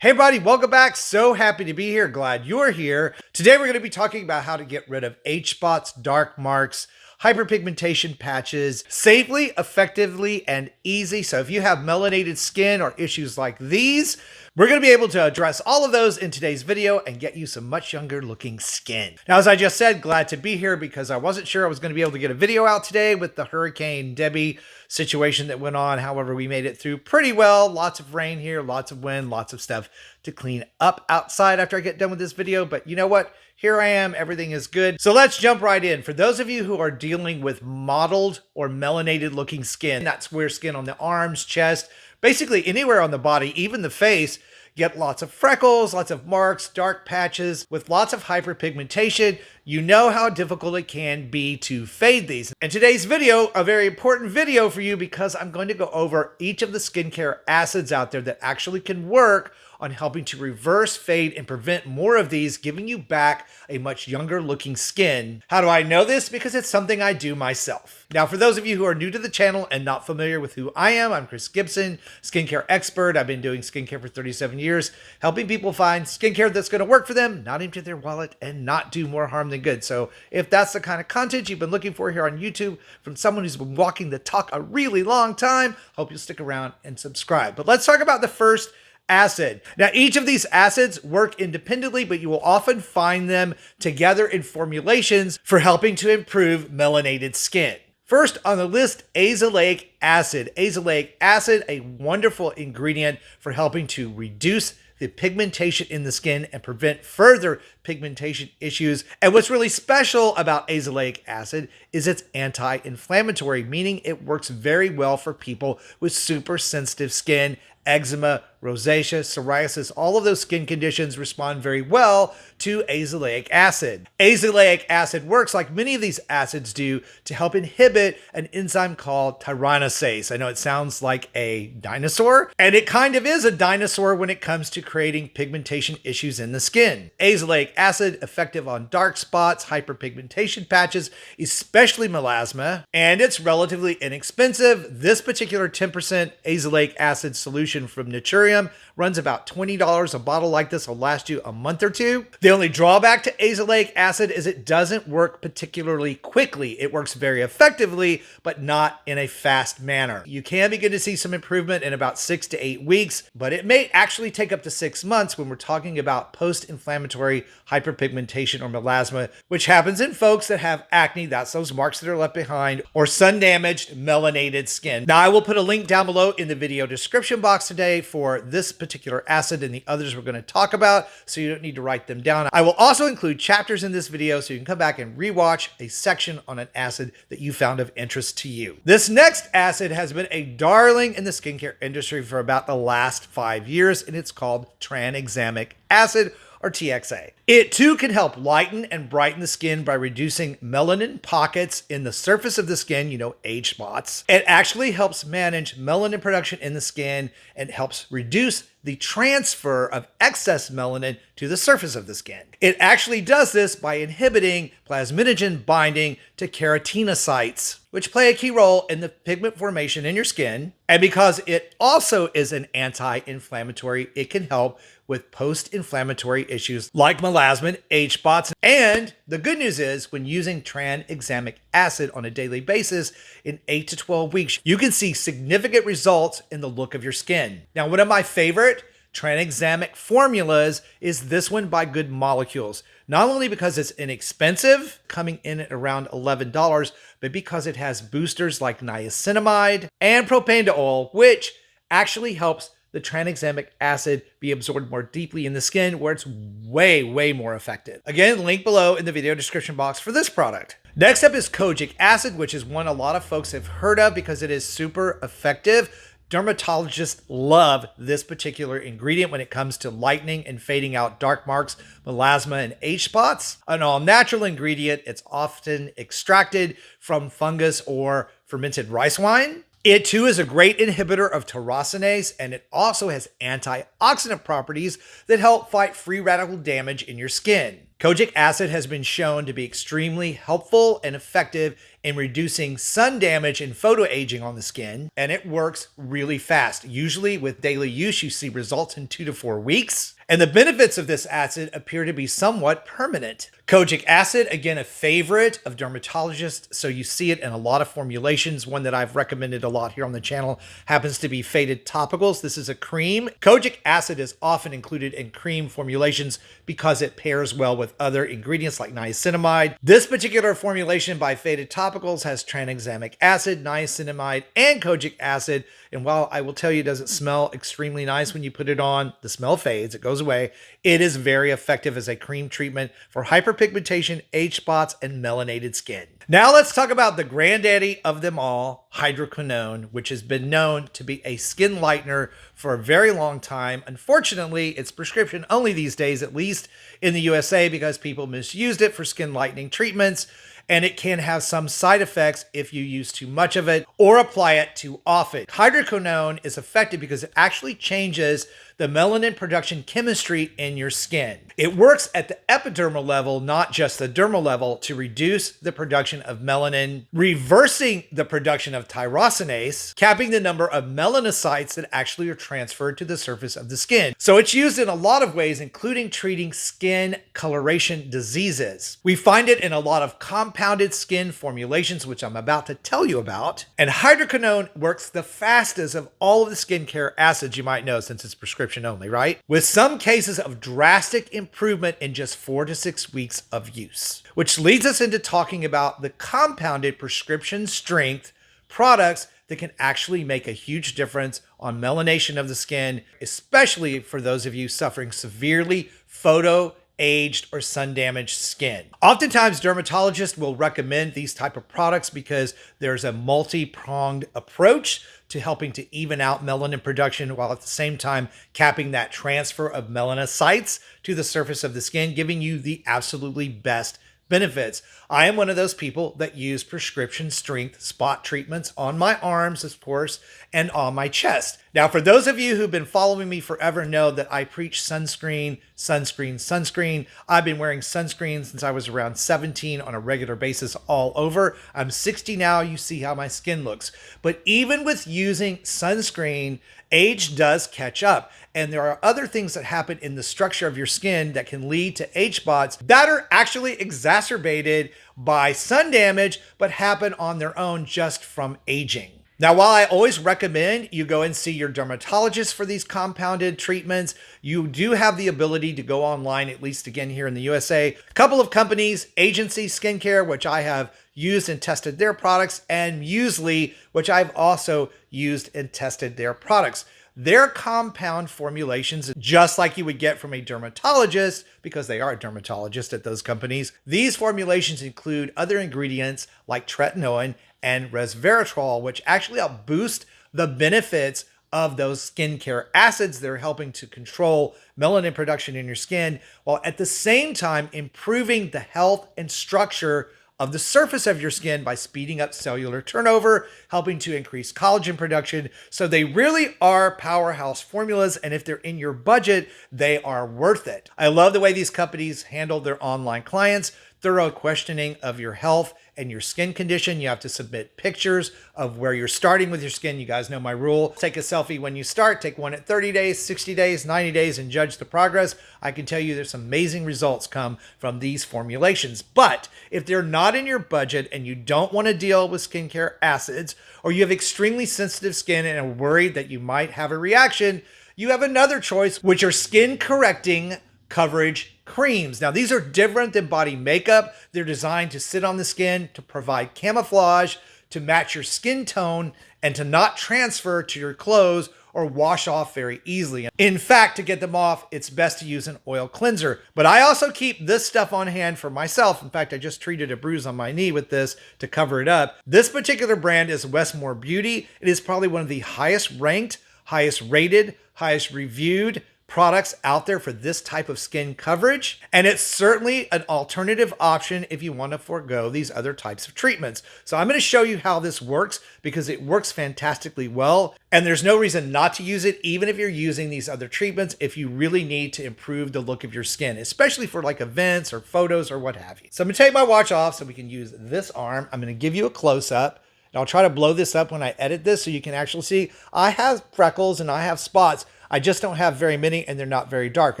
Hey buddy, welcome back. So happy to be here. Glad you're here. Today we're going to be talking about how to get rid of age spots, dark marks, hyperpigmentation patches safely, effectively, and easy. So if you have melanated skin or issues like these, we're going to be able to address all of those in today's video and get you some much younger looking skin. Now, as I just said, glad to be here because I wasn't sure I was going to be able to get a video out today with the Hurricane Debbie situation that went on. However, we made it through pretty well. Lots of rain here, lots of wind, lots of stuff to clean up outside after I get done with this video. But you know what? Here I am. Everything is good. So let's jump right in. For those of you who are dealing with mottled or melanated looking skin, that's where skin on the arms, chest, basically anywhere on the body, even the face, get lots of freckles, lots of marks, dark patches with lots of hyperpigmentation. You know how difficult it can be to fade these. In today's video, a very important video for you because I'm going to go over each of the skincare acids out there that actually can work on helping to reverse, fade, and prevent more of these, giving you back a much younger looking skin. How do I know this? Because it's something I do myself. Now, for those of you who are new to the channel and not familiar with who I am, I'm Chris Gibson, skincare expert. I've been doing skincare for 37 years, helping people find skincare that's going to work for them, not empty their wallet, and not do more harm than good. So if that's the kind of content you've been looking for here on YouTube from someone who's been walking the talk a really long time, hope you'll stick around and subscribe. But let's talk about the first acid. Now, each of these acids work independently, but you will often find them together in formulations for helping to improve melanated skin. First on the list, azelaic acid. Azelaic acid, a wonderful ingredient for helping to reduce the pigmentation in the skin and prevent further pigmentation issues. And what's really special about azelaic acid is it's anti-inflammatory, meaning it works very well for people with super sensitive skin, eczema, rosacea, psoriasis. All of those skin conditions respond very well to azelaic acid. Azelaic acid works, like many of these acids do, to help inhibit an enzyme called tyrannosase. I know it sounds like a dinosaur, and it kind of is a dinosaur when it comes to creating pigmentation issues in the skin. Azelaic acid, effective on dark spots, hyperpigmentation patches, especially melasma, and it's relatively inexpensive. This particular 10% azelaic acid solution from Naturium runs about $20. A bottle like this will last you a month or two. The only drawback to azelaic acid is it doesn't work particularly quickly. It works very effectively, but not in a fast manner. You can begin to see some improvement in about 6 to 8 weeks, but it may actually take up to 6 months when we're talking about post-inflammatory hyperpigmentation or melasma, which happens in folks that have acne, that's those marks that are left behind, or sun-damaged melanated skin. Now, I will put a link down below in the video description box today for this particular acid and the others we're going to talk about, so you don't need to write them down. I will also include chapters in this video so you can come back and rewatch a section on an acid that you found of interest to you. This next acid has been a darling in the skincare industry for about the last 5 years, and it's called Tranexamic Acid, or TXA. It too can help lighten and brighten the skin by reducing melanin pockets in the surface of the skin, age spots. It actually helps manage melanin production in the skin and helps reduce the transfer of excess melanin to the surface of the skin. It actually does this by inhibiting plasminogen binding to keratinocytes, which play a key role in the pigment formation in your skin. And because it also is an anti-inflammatory, it can help with post-inflammatory issues like melasma, age spots. And the good news is when using tranexamic acid on a daily basis in 8 to 12 weeks, you can see significant results in the look of your skin. Now, one of my favorite tranexamic formulas is this one by Good Molecules. Not only because it's inexpensive, coming in at around $11, but because it has boosters like niacinamide and propanediol, which actually helps the tranexamic acid be absorbed more deeply in the skin, where it's way, way more effective. Again, link below in the video description box for this product. Next up is Kojic Acid, which is one a lot of folks have heard of because it is super effective. Dermatologists love this particular ingredient when it comes to lightening and fading out dark marks, melasma, and age spots. An all-natural ingredient, it's often extracted from fungus or fermented rice wine. It too is a great inhibitor of tyrosinase, and it also has antioxidant properties that help fight free radical damage in your skin. Kojic acid has been shown to be extremely helpful and effective in reducing sun damage and photo aging on the skin, and it works really fast. Usually with daily use, you see results in 2 to 4 weeks. And the benefits of this acid appear to be somewhat permanent. Kojic acid, again, a favorite of dermatologists, so you see it in a lot of formulations. One that I've recommended a lot here on the channel happens to be Faded Topicals. This is a cream. Kojic acid is often included in cream formulations because it pairs well with other ingredients like niacinamide. This particular formulation by Faded Topicals has tranexamic acid, niacinamide, and kojic acid. And while I will tell you it doesn't smell extremely nice when you put it on, the smell fades, it goes away. It is very effective as a cream treatment for hyperpigmentation, age spots, and melanated skin. Now let's talk about the granddaddy of them all, Hydroquinone, which has been known to be a skin lightener for a very long time. Unfortunately, it's prescription only these days, at least in the USA, because people misused it for skin lightening treatments. And it can have some side effects if you use too much of it or apply it too often. Hydroquinone is effective because it actually changes the melanin production chemistry in your skin. It works at the epidermal level, not just the dermal level, to reduce the production of melanin, reversing the production of tyrosinase, capping the number of melanocytes that actually are transferred to the surface of the skin. So it's used in a lot of ways, including treating skin coloration diseases. We find it in a lot of compounded skin formulations, which I'm about to tell you about. And Hydroquinone works the fastest of all of the skincare acids, you might know, since it's prescription only, right? With some cases of drastic improvement in just 4 to 6 weeks of use. Which leads us into talking about the compounded prescription strength products that can actually make a huge difference on melanation of the skin, especially for those of you suffering severely photo aged or sun damaged skin. Oftentimes dermatologists will recommend these type of products because there's a multi-pronged approach to helping to even out melanin production while at the same time capping that transfer of melanocytes to the surface of the skin, giving you the absolutely best benefits. I am one of those people that use prescription strength spot treatments on my arms, of course, and on my chest. Now, for those of you who've been following me forever know that I preach sunscreen, sunscreen, sunscreen. I've been wearing sunscreen since I was around 17 on a regular basis all over. I'm 60 now. You see how my skin looks. But even with using sunscreen, age does catch up. And there are other things that happen in the structure of your skin that can lead to age spots that are actually exacerbated by sun damage, but happen on their own just from aging. Now, while I always recommend you go and see your dermatologist for these compounded treatments, you do have the ability to go online, at least again here in the USA. A couple of companies, Agency Skincare, which I have used and tested their products, and Muesli, which I've also used and tested their products. Their compound formulations, just like you would get from a dermatologist, because they are a dermatologist at those companies, these formulations include other ingredients like tretinoin and resveratrol, which actually help boost the benefits of those skincare acids. They're helping to control melanin production in your skin, while at the same time improving the health and structure of the surface of your skin by speeding up cellular turnover, helping to increase collagen production. So they really are powerhouse formulas, and if they're in your budget, they are worth it. I love the way these companies handle their online clients. Thorough questioning of your health and your skin condition. You have to submit pictures of where you're starting with your skin. You guys know my rule. Take a selfie when you start, take one at 30 days, 60 days, 90 days, and judge the progress. I can tell you there's some amazing results come from these formulations. But if they're not in your budget and you don't want to deal with skincare acids, or you have extremely sensitive skin and are worried that you might have a reaction, you have another choice, which are skin correcting coverage creams. Now, these are different than body makeup. They're designed to sit on the skin, to provide camouflage, to match your skin tone, and to not transfer to your clothes or wash off very easily. In fact, to get them off, it's best to use an oil cleanser. But I also keep this stuff on hand for myself. In fact, I just treated a bruise on my knee with this to cover it up. This particular brand is Westmore Beauty. It is probably one of the highest ranked, highest rated, highest reviewed products out there for this type of skin coverage, and it's certainly an alternative option if you want to forego these other types of treatments. So I'm going to show you how this works because it works fantastically well, and there's no reason not to use it even if you're using these other treatments if you really need to improve the look of your skin, especially for like events or photos or what have you. So I'm going to take my watch off so we can use this arm. I'm going to give you a close-up. And I'll try to blow this up when I edit this so you can actually see I have freckles and I have spots. I just don't have very many and they're not very dark.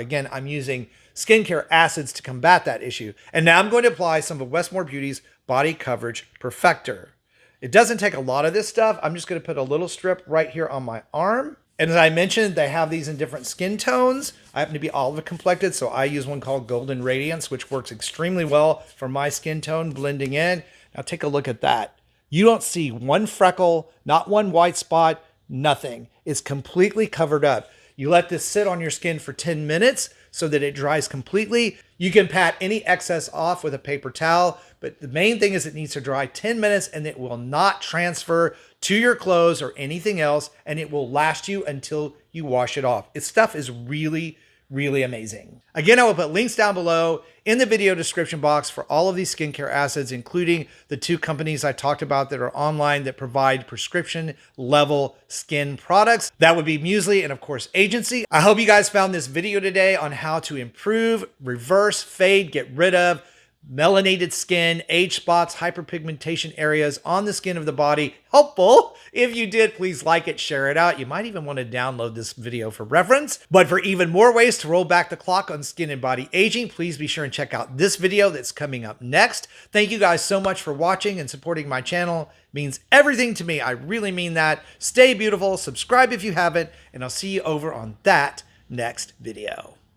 Again, I'm using skincare acids to combat that issue. And now I'm going to apply some of Westmore Beauty's Body Coverage Perfector. It doesn't take a lot of this stuff. I'm just going to put a little strip right here on my arm. And as I mentioned, they have these in different skin tones. I happen to be olive complected, so I use one called Golden Radiance, which works extremely well for my skin tone blending in. Now take a look at that. You don't see one freckle, not one white spot, nothing. It's completely covered up. You let this sit on your skin for 10 minutes so that it dries completely. You can pat any excess off with a paper towel, but the main thing is it needs to dry 10 minutes and it will not transfer to your clothes or anything else, and it will last you until you wash it off. Its stuff is really amazing. Again, I will put links down below in the video description box for all of these skincare acids, including the two companies I talked about that are online that provide prescription level skin products. That would be Muesli and of course Agency. I hope you guys found this video today on how to improve, reverse, fade, get rid of melanated skin, age spots, hyperpigmentation areas on the skin of the body helpful. If you did, please like it, share it out. You might even want to download this video for reference. But for even more ways to roll back the clock on skin and body aging, please be sure and check out this video that's coming up next. Thank you guys so much for watching and supporting my channel. It means everything to me. I really mean that. Stay beautiful, subscribe if you haven't, and I'll see you over on that next video.